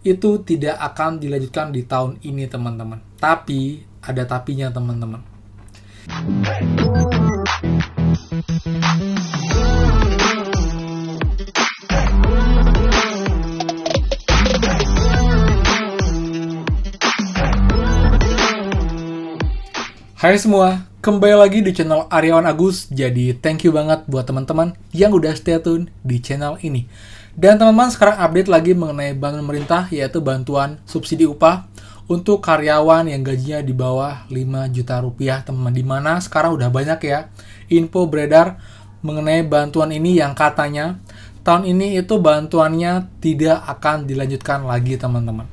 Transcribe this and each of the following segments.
itu tidak akan dilanjutkan di tahun ini teman-teman. Tapi ada tapinya teman-teman. Hai semua, kembali lagi di channel Aryawan Agus. Jadi thank you banget buat teman-teman yang udah stay tune di channel ini. Dan teman-teman sekarang update lagi mengenai bantuan pemerintah, yaitu bantuan subsidi upah untuk karyawan yang gajinya di bawah 5 juta rupiah teman-teman. Dimana sekarang udah banyak ya info beredar mengenai bantuan ini yang katanya tahun ini itu bantuannya tidak akan dilanjutkan lagi teman-teman.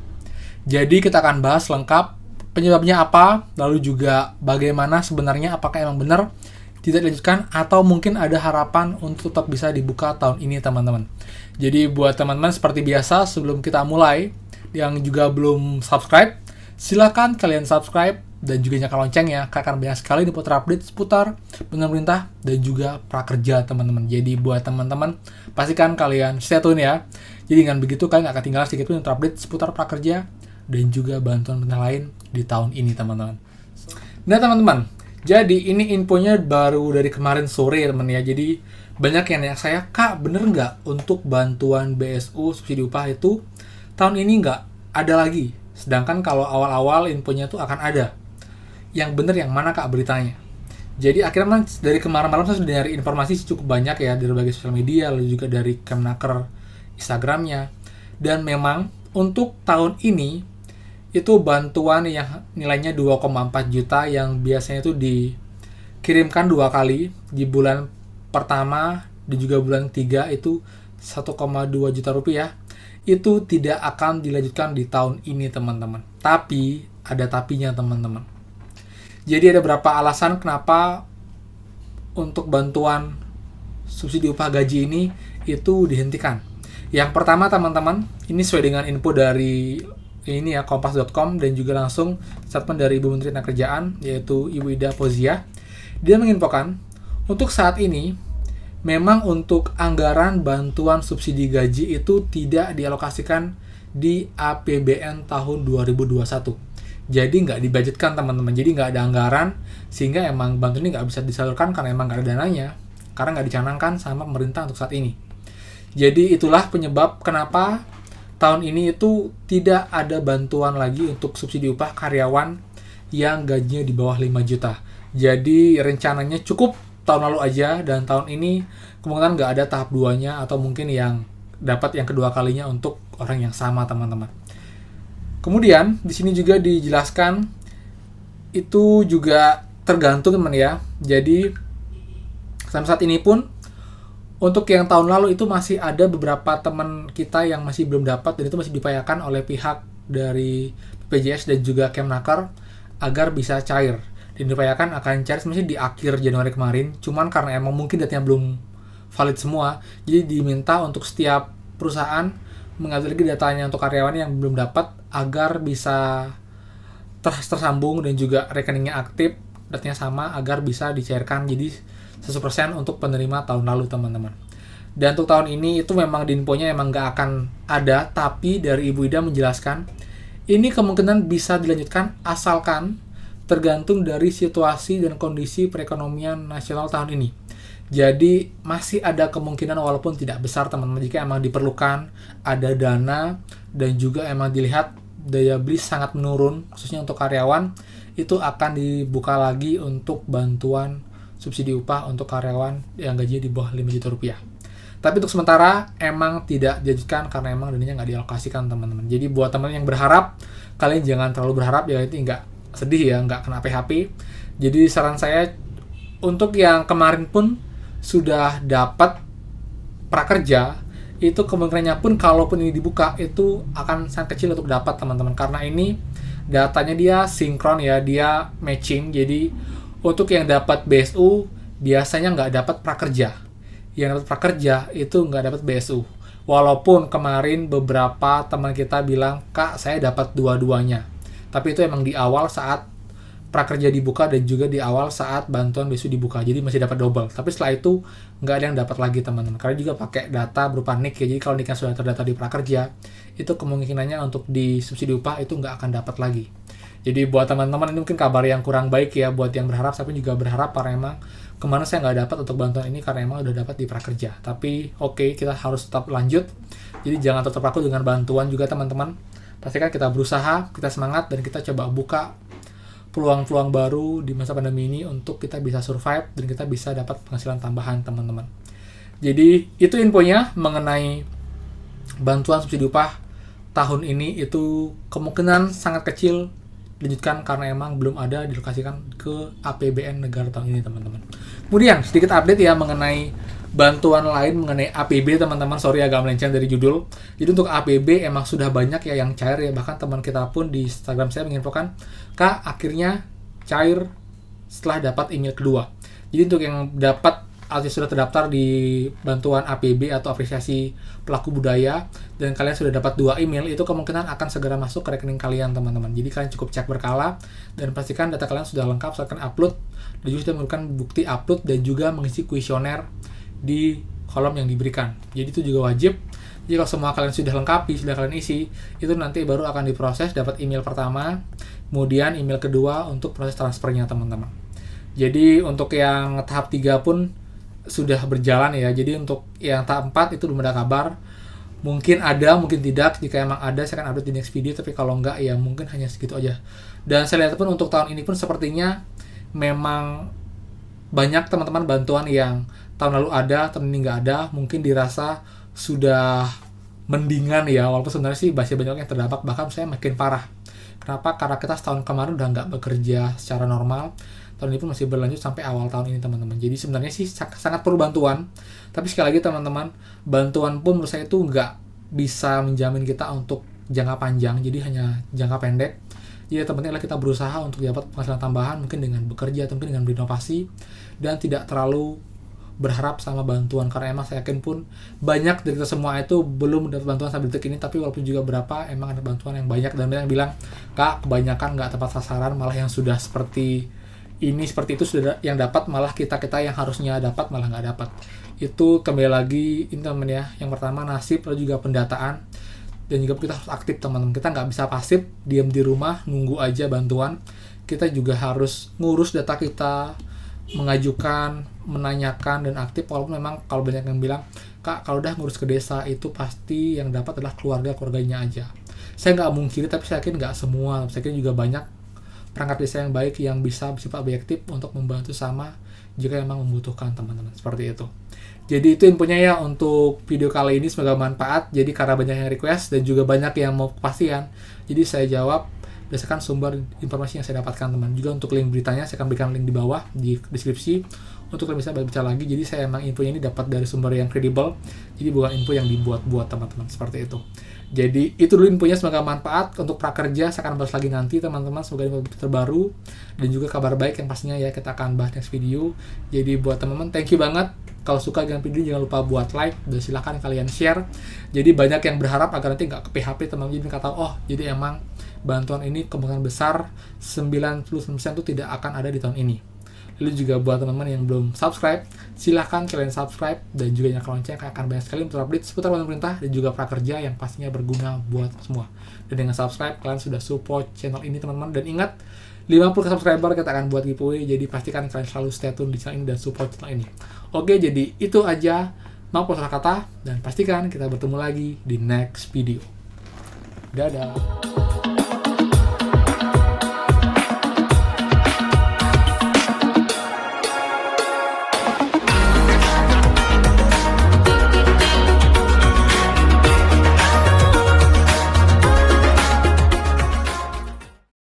Jadi kita akan bahas lengkap penyebabnya apa, lalu juga bagaimana sebenarnya apakah emang benar tidak dilanjutkan atau mungkin ada harapan untuk tetap bisa dibuka tahun ini teman-teman. Jadi buat teman-teman seperti biasa sebelum kita mulai, yang juga belum subscribe, silakan kalian subscribe dan juga nyalakan loncengnya, karena akan banyak sekali diputar update seputar pemerintah dan juga prakerja teman-teman. Jadi buat teman-teman pastikan kalian stay tune ya. Jadi dengan begitu kalian akan tinggal sedikit pun update seputar prakerja dan juga bantuan pemerintah lain di tahun ini teman-teman. Nah teman-teman, jadi ini infonya baru dari kemarin sore teman ya. Jadi banyak yang nanya saya, Kak bener nggak untuk bantuan BSU subsidi upah itu tahun ini nggak ada lagi? Sedangkan kalau awal-awal infonya tuh akan ada. Yang bener yang mana Kak beritanya? Jadi akhirnya dari kemarin malam saya sudah nyari informasi cukup banyak ya dari berbagai sosial media, lalu juga dari Kemnaker Instagramnya. Dan memang untuk tahun ini itu bantuan yang nilainya 2,4 juta yang biasanya itu dikirimkan 2 kali di bulan pertama dan juga bulan 3 itu 1,2 juta rupiah itu tidak akan dilanjutkan di tahun ini teman-teman. Tapi ada tapinya teman-teman. Jadi ada beberapa alasan kenapa untuk bantuan subsidi upah gaji ini itu dihentikan. Yang pertama teman-teman, ini sesuai dengan info dari ini ya kompas.com dan juga langsung statement dari Ibu Menteri Tenagakerjaan yaitu Ibu Ida Fauzia. Dia menginfokan untuk saat ini memang untuk anggaran bantuan subsidi gaji itu tidak dialokasikan di APBN tahun 2021. Jadi nggak dibudgetkan teman-teman. Jadi nggak ada anggaran sehingga emang bantuan ini nggak bisa disalurkan karena emang nggak ada dananya. Karena nggak dicanangkan sama pemerintah untuk saat ini. Jadi itulah penyebab kenapa tahun ini itu tidak ada bantuan lagi untuk subsidi upah karyawan yang gajinya di bawah 5 juta. Jadi rencananya cukup tahun lalu aja dan tahun ini kemungkinan nggak ada tahap 2-nya atau mungkin yang dapat yang kedua kalinya untuk orang yang sama teman-teman. Kemudian di sini juga dijelaskan itu juga tergantung teman ya. Jadi sampai saat ini pun untuk yang tahun lalu itu masih ada beberapa teman kita yang masih belum dapat dan itu masih diupayakan oleh pihak dari BPJS dan juga Kemnaker agar bisa cair. Dan diupayakan akan cair sebenarnya di akhir Januari kemarin. Cuman karena emang mungkin datanya belum valid semua, jadi diminta untuk setiap perusahaan mengambil lagi datanya untuk karyawan yang belum dapat agar bisa tersambung dan juga rekeningnya aktif, datanya sama agar bisa dicairkan jadi 100% untuk penerima tahun lalu teman-teman. Dan untuk tahun ini itu memang di infonya emang nggak akan ada, tapi dari Ibu Ida menjelaskan ini kemungkinan bisa dilanjutkan asalkan tergantung dari situasi dan kondisi perekonomian nasional tahun ini. Jadi masih ada kemungkinan walaupun tidak besar teman-teman, jika emang diperlukan ada dana dan juga emang dilihat daya beli sangat menurun khususnya untuk karyawan, itu akan dibuka lagi untuk bantuan subsidi upah untuk karyawan yang gajinya di bawah 5 juta rupiah. Tapi untuk sementara emang tidak dilanjutkan karena emang dananya nggak dialokasikan teman-teman. Jadi buat teman yang berharap, kalian jangan terlalu berharap ya, itu nggak sedih ya, nggak kena PHP. Jadi saran saya untuk yang kemarin pun sudah dapat prakerja, itu kemungkinannya pun kalaupun ini dibuka itu akan sangat kecil untuk dapat teman-teman. Karena ini datanya dia sinkron ya, dia matching. Jadi untuk yang dapat BSU biasanya nggak dapat prakerja. Yang dapat prakerja itu nggak dapat BSU. Walaupun kemarin beberapa teman kita bilang, Kak saya dapat dua-duanya. Tapi itu emang di awal saat prakerja dibuka dan juga di awal saat bantuan BSU dibuka. Jadi masih dapat double. Tapi setelah itu nggak ada yang dapat lagi teman-teman. Karena juga pakai data berupa NIK ya. Jadi kalau NIK sudah terdata di prakerja, itu kemungkinannya untuk di subsidi upah itu nggak akan dapat lagi. Jadi buat teman-teman ini mungkin kabar yang kurang baik ya buat yang berharap, tapi juga berharap karena emang kemana saya nggak dapat untuk bantuan ini karena emang udah dapat di prakerja. Tapi oke, kita harus tetap lanjut. Jadi jangan terpaku dengan bantuan juga teman-teman. Pastikan kita berusaha, kita semangat, dan kita coba buka peluang-peluang baru di masa pandemi ini untuk kita bisa survive dan kita bisa dapat penghasilan tambahan teman-teman. Jadi itu infonya mengenai bantuan subsidi upah tahun ini. Itu kemungkinan sangat kecil dilanjutkan karena emang belum ada dilokasikan ke APBN negara tahun ini teman-teman. Kemudian sedikit update ya mengenai bantuan lain mengenai APB teman-teman. Sorry agak melenceng dari judul. Jadi untuk APB emang sudah banyak ya yang cair ya. Bahkan teman kita pun di Instagram saya menginfokan, Kak akhirnya cair setelah dapat email kedua. Jadi untuk yang dapat atau sudah terdaftar di bantuan APB atau apresiasi pelaku budaya dan kalian sudah dapat 2 email, itu kemungkinan akan segera masuk ke rekening kalian teman-teman. Jadi kalian cukup cek berkala dan pastikan data kalian sudah lengkap, silahkan upload dan juga sudah memberikan bukti upload dan juga mengisi kuesioner di kolom yang diberikan. Jadi itu juga wajib. Jadi kalau semua kalian sudah lengkapi, sudah kalian isi, itu nanti baru akan diproses, dapat email pertama, kemudian email kedua untuk proses transfernya teman-teman. Jadi untuk yang tahap 3 pun sudah berjalan ya. Jadi untuk yang tahap 4 itu belum ada kabar. Mungkin ada, mungkin tidak. Jika emang ada, saya akan update di next video. Tapi kalau enggak, ya mungkin hanya segitu aja. Dan saya lihat pun untuk tahun ini pun sepertinya memang banyak teman-teman bantuan yang tahun lalu ada, tahun ini nggak ada. Mungkin dirasa sudah mendingan ya. Walaupun sebenarnya sih masih banyak yang terdampak. Bahkan saya makin parah. Kenapa? Karena kita setahun kemarin udah nggak bekerja secara normal. Tahun ini pun masih berlanjut sampai awal tahun ini teman-teman. Jadi sebenarnya sih sangat perlu bantuan. Tapi sekali lagi teman-teman, bantuan pun menurut saya itu nggak bisa menjamin kita untuk jangka panjang. Jadi hanya jangka pendek. Jadi yang terpenting adalah kita berusaha untuk dapat penghasilan tambahan, mungkin dengan bekerja atau mungkin dengan berinovasi, dan tidak terlalu berharap sama bantuan. Karena emang saya yakin pun banyak dari kita semua itu belum dapat bantuan sampai detik ini. Tapi walaupun juga berapa, emang ada bantuan yang banyak. Dan banyak yang bilang, Kak kebanyakan nggak tepat sasaran, malah yang sudah seperti ini seperti itu sudah yang dapat, malah kita yang harusnya dapat malah nggak dapat. Itu kembali lagi ini teman ya, yang pertama nasib, lalu juga pendataan, dan juga kita harus aktif teman-teman. Kita nggak bisa pasif diam di rumah nunggu aja bantuan. Kita juga harus ngurus data kita, mengajukan, menanyakan, dan aktif. Walaupun memang kalau banyak yang bilang, Kak kalau udah ngurus ke desa itu pasti yang dapat adalah keluarganya aja. Saya nggak mungkiri, tapi saya yakin nggak semua. Saya yakin juga banyak perangkat desa yang baik yang bisa bersifat objektif untuk membantu sama jika memang membutuhkan teman-teman. Seperti itu. Jadi itu infonya ya untuk video kali ini, semoga bermanfaat. Jadi karena banyak yang request dan juga banyak yang mau kepastian, jadi saya jawab berdasarkan sumber informasi yang saya dapatkan teman. Juga untuk link beritanya saya akan berikan link di bawah di deskripsi untuk kalian bisa baca lagi. Jadi saya emang infonya ini dapat dari sumber yang kredibel, jadi bukan info yang dibuat-buat teman-teman. Seperti itu. Jadi itu dulu infonya, semoga manfaat. Untuk prakerja saya akan bahas lagi nanti teman-teman, semoga info terbaru dan juga kabar baik yang pastinya ya kita akan bahas next video. Jadi buat teman-teman, thank you banget. Kalau suka dengan video jangan lupa buat like dan silahkan kalian share. Jadi banyak yang berharap agar nanti nggak ke PHP teman-teman. Jadi mereka tahu, oh jadi emang bantuan ini kemungkinan besar 99% itu tidak akan ada di tahun ini. Lalu juga buat teman-teman yang belum subscribe, silahkan kalian subscribe dan juga nyalakan lonceng, akan banyak sekali untuk update seputar bantuan pemerintah dan juga prakerja yang pastinya berguna buat semua. Dan dengan subscribe kalian sudah support channel ini teman-teman. Dan ingat 50 subscriber kita akan buat giveaway, jadi pastikan kalian selalu stay tune di channel ini dan support channel ini. Oke, jadi itu aja. Maaf kalau salah kata, dan pastikan kita bertemu lagi di next video. Dadah.